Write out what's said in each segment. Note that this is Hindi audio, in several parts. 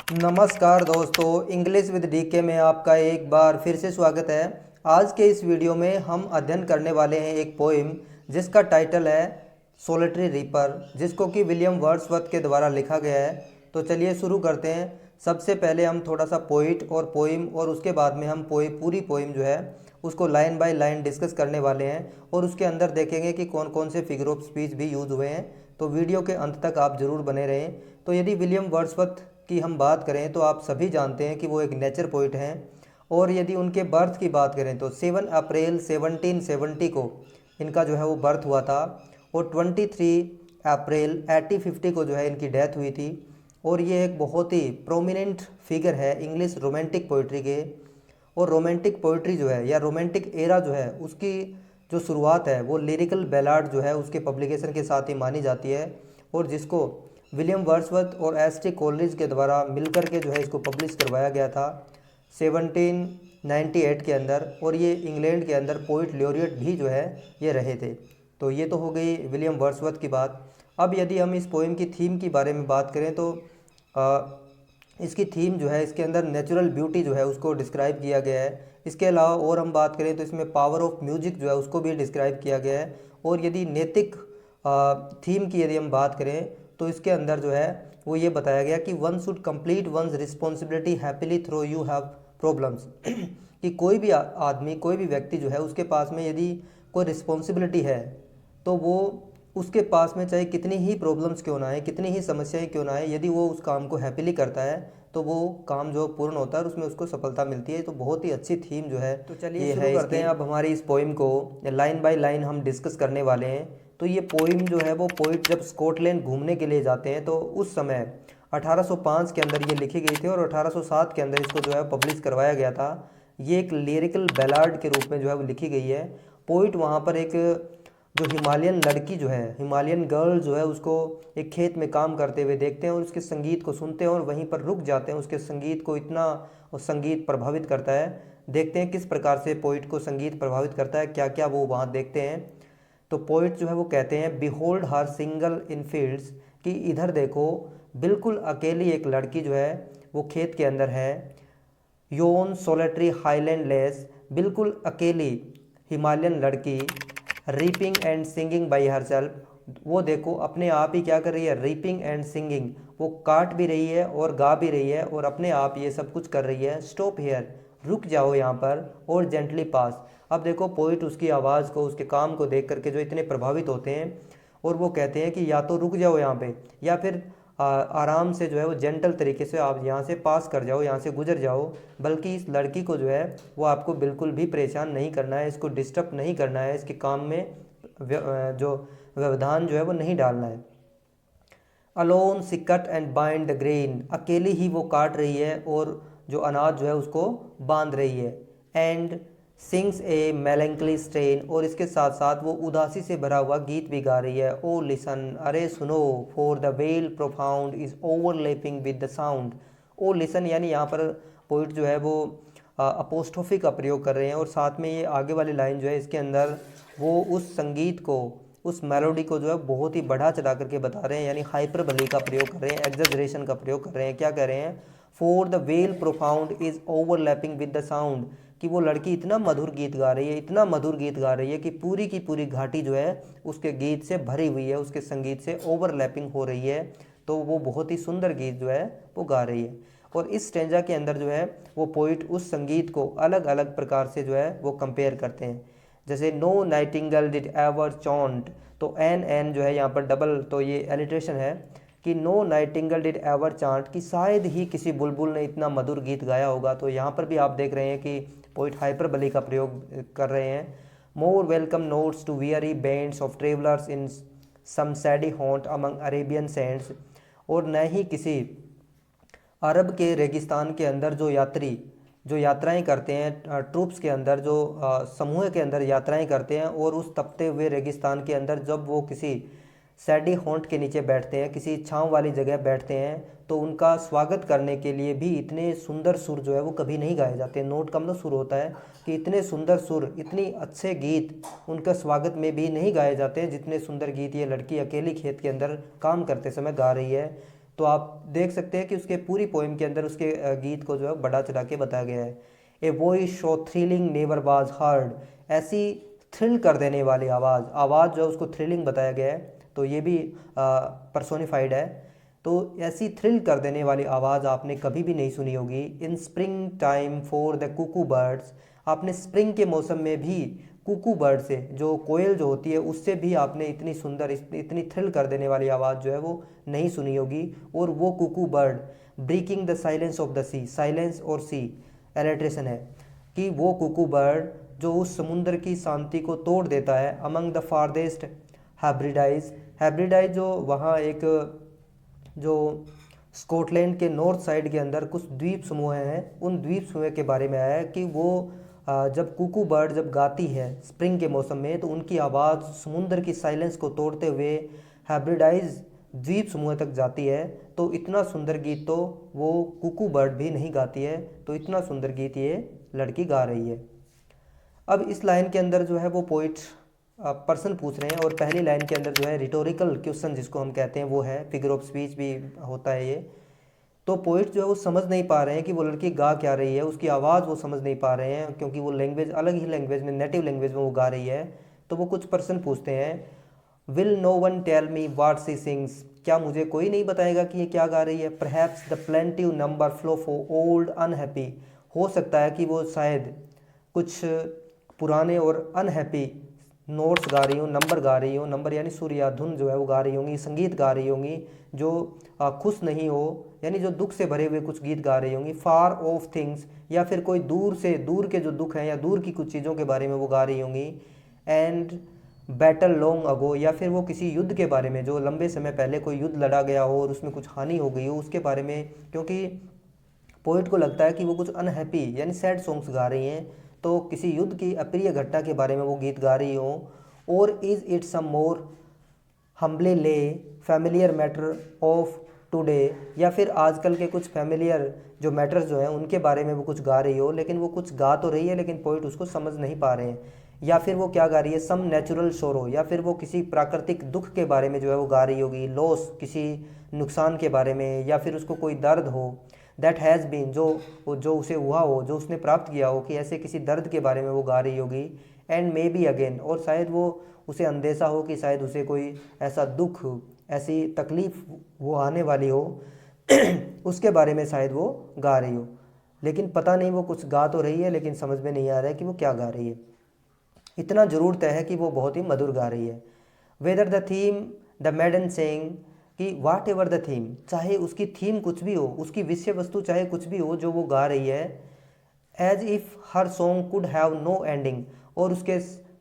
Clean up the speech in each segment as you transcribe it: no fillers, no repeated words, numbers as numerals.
नमस्कार दोस्तों, इंग्लिश विद डीके में आपका एक बार फिर से स्वागत है। आज के इस वीडियो में हम अध्ययन करने वाले हैं एक पोइम जिसका टाइटल है सोलिटरी रीपर, जिसको कि विलियम वर्ड्सवर्थ के द्वारा लिखा गया है। तो चलिए शुरू करते हैं। सबसे पहले हम थोड़ा सा पोइट और पोइम और उसके बाद में हम पूरी पोइम जो है उसको लाइन बाय लाइन डिस्कस करने वाले हैं और उसके अंदर देखेंगे कि कौन कौन से फिगर ऑफ स्पीच भी यूज़ हुए हैं। तो वीडियो के अंत तक आप ज़रूर बने रहें। तो यदि विलियम वर्ड्सवर्थ की हम बात करें तो आप सभी जानते हैं कि वो एक नेचर पोइट हैं। और यदि उनके बर्थ की बात करें तो 7 अप्रैल 1770 को इनका जो है वो बर्थ हुआ था और 23 अप्रैल 1850 को जो है इनकी डेथ हुई थी। और ये एक बहुत ही प्रोमिनेंट फिगर है इंग्लिश रोमांटिक पोइट्री के। और रोमांटिक पोइट्री जो है या रोमांटिक एरा जो है उसकी जो शुरुआत है वो लिरिकल बैलाड जो है उसके पब्लिकेशन के साथ ही मानी जाती है, और जिसको विलियम वर्ड्सवर्थ और एस टी कोलरिज के द्वारा मिलकर के जो है इसको पब्लिश करवाया गया था 1798 के अंदर। और ये इंग्लैंड के अंदर पोइट लॉरिएट भी जो है ये रहे थे। तो ये तो हो गई विलियम वर्ड्सवर्थ की बात। अब यदि हम इस पोइम की थीम के बारे में बात करें तो इसकी थीम जो है इसके अंदर नेचुरल ब्यूटी जो है उसको डिस्क्राइब किया गया है। इसके अलावा और हम बात करें तो इसमें पावर ऑफ म्यूजिक जो है उसको भी डिस्क्राइब किया गया है। और यदि नैतिक थीम की यदि हम बात करें तो इसके अंदर जो है वो ये बताया गया कि one should complete one's responsibility happily through you have problems कि कोई भी आदमी कोई भी व्यक्ति जो है उसके पास में यदि कोई रिस्पॉन्सिबिलिटी है तो वो उसके पास में चाहे कितनी ही प्रॉब्लम्स क्यों ना आए, कितनी ही समस्याएं क्यों ना आए, यदि वो उस काम को हैप्पीली करता है तो वो काम जो पूर्ण होता है और उसमें उसको सफलता मिलती है। तो बहुत ही अच्छी थीम जो है तो चलिए शुरू करते हैं। अब हमारी इस पोइम को लाइन बाय लाइन हम डिस्कस करने वाले हैं। तो ये पोइम जो है वो पोइट जब स्कॉटलैंड घूमने के लिए जाते हैं तो उस समय 1805 के अंदर ये लिखी गई थी और 1807 के अंदर इसको जो है पब्लिश करवाया गया था। ये एक लिरिकल बैलाड के रूप में जो है वो लिखी गई है। पोइट वहाँ पर एक जो हिमालयन लड़की जो है, हिमालयन गर्ल जो है, उसको एक खेत में काम करते हुए देखते हैं और उसके संगीत को सुनते हैं और वहीं पर रुक जाते हैं। उसके संगीत को इतना और संगीत प्रभावित करता है। देखते हैं किस प्रकार से पोइट को संगीत प्रभावित करता है, क्या क्या वो वहाँ देखते हैं। तो पोइट जो है वो कहते हैं बिहोल्ड हर सिंगल इन फील्ड्स कि इधर देखो बिल्कुल अकेली एक लड़की जो है वो खेत के अंदर है। योन सोलेटरी हाईलैंड लेस बिल्कुल अकेली हिमालयन लड़की। Reaping and singing by her self वो देखो अपने आप ही क्या कर रही है, रीपिंग एंड सिंगिंग वो काट भी रही है और गा भी रही है और अपने आप ये सब कुछ कर रही है। स्टॉप हेयर रुक जाओ यहाँ पर और जेंटली पास। अब देखो पोइट उसकी आवाज़ को उसके काम को देख करके जो इतने प्रभावित होते हैं और वो कहते हैं कि या तो रुक जाओ यहाँ पे या फिर आराम से जो है वो जेंटल तरीके से आप यहाँ से पास कर जाओ, यहाँ से गुजर जाओ। बल्कि इस लड़की को जो है वो आपको बिल्कुल भी परेशान नहीं करना है, इसको डिस्टर्ब नहीं करना है, इसके काम में जो व्यवधान जो है वो नहीं डालना है। Alone she cut and bind the grain अकेली ही वो काट रही है और जो अनाज जो है उसको बांध रही है। And sings A melancholy strain और इसके साथ साथ वो उदासी से भरा हुआ गीत भी गा रही है। ओ लिसन अरे सुनो for the vale profound is overlapping with the sound. O listen यानी यहाँ पर पोइट जो है वो अपोस्ट्रोफी का प्रयोग कर रहे हैं और साथ में ये आगे वाली लाइन जो है इसके अंदर वो उस संगीत को उस मेलोडी को जो है बहुत ही बढ़ा चढ़ा करके बता रहे हैं, यानी हाइपरबली का प्रयोग कर रहे हैं, एग्जैजरेशन का प्रयोग कर रहे हैं। क्या कह रहे हैं, for the vale profound is overlapping with the sound कि वो लड़की इतना मधुर गीत गा रही है, इतना मधुर गीत गा रही है कि पूरी की पूरी घाटी जो है उसके गीत से भरी हुई है, उसके संगीत से ओवरलैपिंग हो रही है। तो वो बहुत ही सुंदर गीत जो है वो गा रही है। और इस स्टेंजा के अंदर जो है वो पोइट उस संगीत को अलग अलग प्रकार से जो है वो कंपेयर करते हैं। जैसे नो नाइटिंगल डिड एवर चॉन्ट, तो एन जो है यहाँ पर डबल, तो ये एलिट्रेशन है कि no nightingale did ever chant कि शायद ही किसी बुलबुल ने इतना मधुर गीत गाया होगा। तो यहाँ पर भी आप देख रहे हैं कि पोइट हाइपरबली का प्रयोग कर रहे हैं। More welcome notes to weary bands of travellers in some shady haunt among Arabian sands और न ही किसी अरब के रेगिस्तान के अंदर जो यात्राएं करते हैं, ट्रूप्स के अंदर जो समूह के अंदर यात्राएं करते हैं और उस तपते हुए रेगिस्तान के अंदर जब वो किसी सैडी हॉन्ट के नीचे बैठते हैं, किसी छांव वाली जगह बैठते हैं, तो उनका स्वागत करने के लिए भी इतने सुंदर सुर जो है वो कभी नहीं गाए जाते। नोट का मतलब सुर होता है कि इतने सुंदर सुर, इतनी अच्छे गीत उनका स्वागत में भी नहीं गाए जाते हैं जितने सुंदर गीत ये लड़की अकेली खेत के अंदर काम करते समय गा रही है। तो आप देख सकते हैं कि उसके पूरी पोएम के अंदर उसके गीत को जो है बढ़ा चढ़ा के बताया गया है। A voice show thrilling never was heard, ऐसी थ्रिल कर देने वाली आवाज़ जो है उसको थ्रिलिंग बताया गया है, तो ये भी पर्सोनिफाइड है। तो ऐसी थ्रिल कर देने वाली आवाज़ आपने कभी भी नहीं सुनी होगी। इन spring time for the Kuku birds, आपने स्प्रिंग के मौसम में भी कुकू बर्ड से, जो कोयल जो होती है, उससे भी आपने इतनी सुंदर इतनी थ्रिल कर देने वाली आवाज़ जो है वो नहीं सुनी होगी। और वो cuckoo bird breaking the silence of the sea, silence और सी एलिट्रेशन है कि वो कुकू बर्ड जो उस समुद्र की शांति को तोड़ देता है। अमंग द फारदेस्ट हैब्रिडाइज, हैब्रिडाइज जो वहाँ एक जो स्कॉटलैंड के नॉर्थ साइड के अंदर कुछ द्वीप समूह हैं, उन द्वीप समूह के बारे में आया है कि वो जब कुकू बर्ड जब गाती है स्प्रिंग के मौसम में, तो उनकी आवाज़ समुद्र की साइलेंस को तोड़ते हुए हैब्रिडाइज द्वीप समूह तक जाती है। तो इतना सुंदर गीत तो वो कुकू बर्ड भी नहीं गाती है, तो इतना सुंदर गीत ये लड़की गा रही है। अब इस लाइन के अंदर जो है वो पोइट पर्सन पूछ रहे हैं, और पहली लाइन के अंदर जो है रिटोरिकल क्वेश्चन जिसको हम कहते हैं वो है, फिगर ऑफ स्पीच भी होता है ये। तो पोइट जो है वो समझ नहीं पा रहे हैं कि वो लड़की गा क्या रही है, उसकी आवाज़ वो समझ नहीं पा रहे हैं, क्योंकि वो लैंग्वेज अलग ही लैंग्वेज में, नेटिव लैंग्वेज में वो गा रही है। तो वो कुछ पर्सन पूछते हैं, will no one tell me what she sings, क्या मुझे कोई नहीं बताएगा कि ये क्या गा रही है। Perhaps the plaintiff number flow for old unhappy, हो सकता है कि वो शायद कुछ पुराने और अनहैप्पी नोट्स गा रही हूँ, नंबर गा रही हूँ, नंबर यानी सुर या धुन जो है वो गा रही होंगी, संगीत गा रही होंगी जो खुश नहीं हो, यानी जो दुख से भरे हुए कुछ गीत गा रही होंगी। फार ऑफ थिंग्स, या फिर कोई दूर से, दूर के जो दुख हैं या दूर की कुछ चीज़ों के बारे में वो गा रही होंगी। एंड बैटल लॉन्ग अगो, या फिर वो किसी युद्ध के बारे में, जो लंबे समय पहले कोई युद्ध लड़ा गया हो और उसमें कुछ हानि हो गई हो, उसके बारे में, क्योंकि पोइट को लगता है कि वो कुछ अनहैप्पी यानी सैड सॉन्ग्स गा रही हैं, तो किसी युद्ध की अप्रिय घटना के बारे में वो गीत गा रही हो। और is it some more humble lay familiar matter of today, या फिर आजकल के कुछ फैमिलियर जो मैटर्स जो हैं उनके बारे में वो कुछ गा रही हो, लेकिन वो कुछ गा तो रही है लेकिन पोइट उसको समझ नहीं पा रहे हैं। या फिर वो क्या गा रही है, सम नेचुरल शोरो, या फिर वो किसी प्राकृतिक दुख के बारे में जो है वो गा रही होगी। लॉस, किसी नुकसान के बारे में, या फिर उसको कोई दर्द हो। दैट हैज़ बीन, जो उसे हुआ हो, जो उसने प्राप्त किया हो, कि ऐसे किसी दर्द के बारे में वो गा रही होगी। एंड मे बी अगेन, और शायद वो उसे अंदेशा हो कि शायद उसे कोई ऐसा दुख, ऐसी तकलीफ वो आने वाली हो उसके बारे में शायद वो गा रही हो, लेकिन पता नहीं वो कुछ गा तो रही है लेकिन समझ में नहीं आ रहा है कि वो क्या गा रही है। इतना जरूर तय है कि वो बहुत ही मधुर गा रही है। Whether the theme the maiden saying, कि वाट एवर द थीम, चाहे उसकी थीम कुछ भी हो, उसकी विषय वस्तु चाहे कुछ भी हो जो वो गा रही है। As if her song could have no ending, और उसके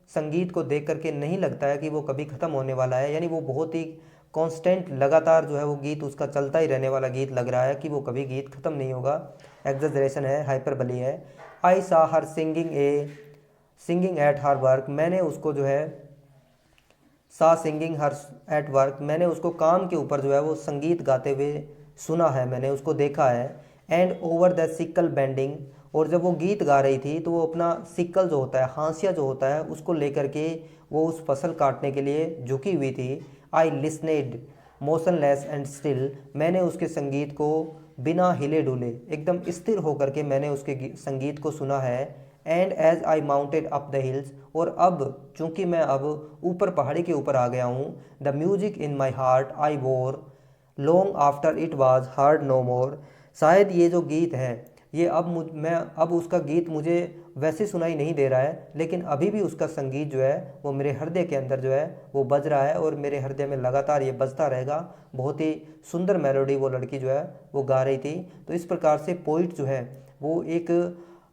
संगीत को देख करके नहीं लगता है कि वो कभी ख़त्म होने वाला है, यानी वो बहुत ही कांस्टेंट, लगातार जो है वो गीत उसका चलता ही रहने वाला गीत लग रहा है कि वो कभी गीत ख़त्म नहीं होगा। एग्जैजरेशन है, हाइपरबली है। आई सा हर सिंगिंग एट हर वर्क, मैंने उसको जो है सा सिंगिंग हर एट वर्क, मैंने उसको काम के ऊपर जो है वो संगीत गाते हुए सुना है, मैंने उसको देखा है। And over the sickle bending, और जब वो गीत गा रही थी तो वो अपना सिकल जो होता है, हांसिया जो होता है, उसको लेकर के वो उस फसल काटने के लिए झुकी हुई थी। आई लिसनेड मोशनलेस एंड स्टिल, मैंने उसके संगीत को बिना हिले डुले एकदम स्थिर होकर के मैंने उसके संगीत को सुना है। And as I mounted up the hills, और अब चूंकि मैं अब ऊपर पहाड़ी के ऊपर आ गया हूँ। The music in my heart I bore long after it was heard no more, शायद ये जो गीत है ये अब उसका गीत मुझे वैसे सुनाई नहीं दे रहा है, लेकिन अभी भी उसका संगीत जो है वो मेरे हृदय के अंदर जो है वो बज रहा है, और मेरे हृदय में लगातार ये बजता रहेगा। बहुत ही सुंदर मेलोडी वो लड़की जो है वो गा रही थी। तो इस प्रकार से पोइट जो है वो एक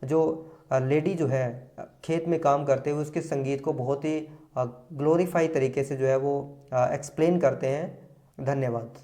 जो लेडी जो है खेत में काम करते हुए उसके संगीत को बहुत ही ग्लोरीफाई तरीके से जो है वो एक्सप्लेन करते हैं। धन्यवाद।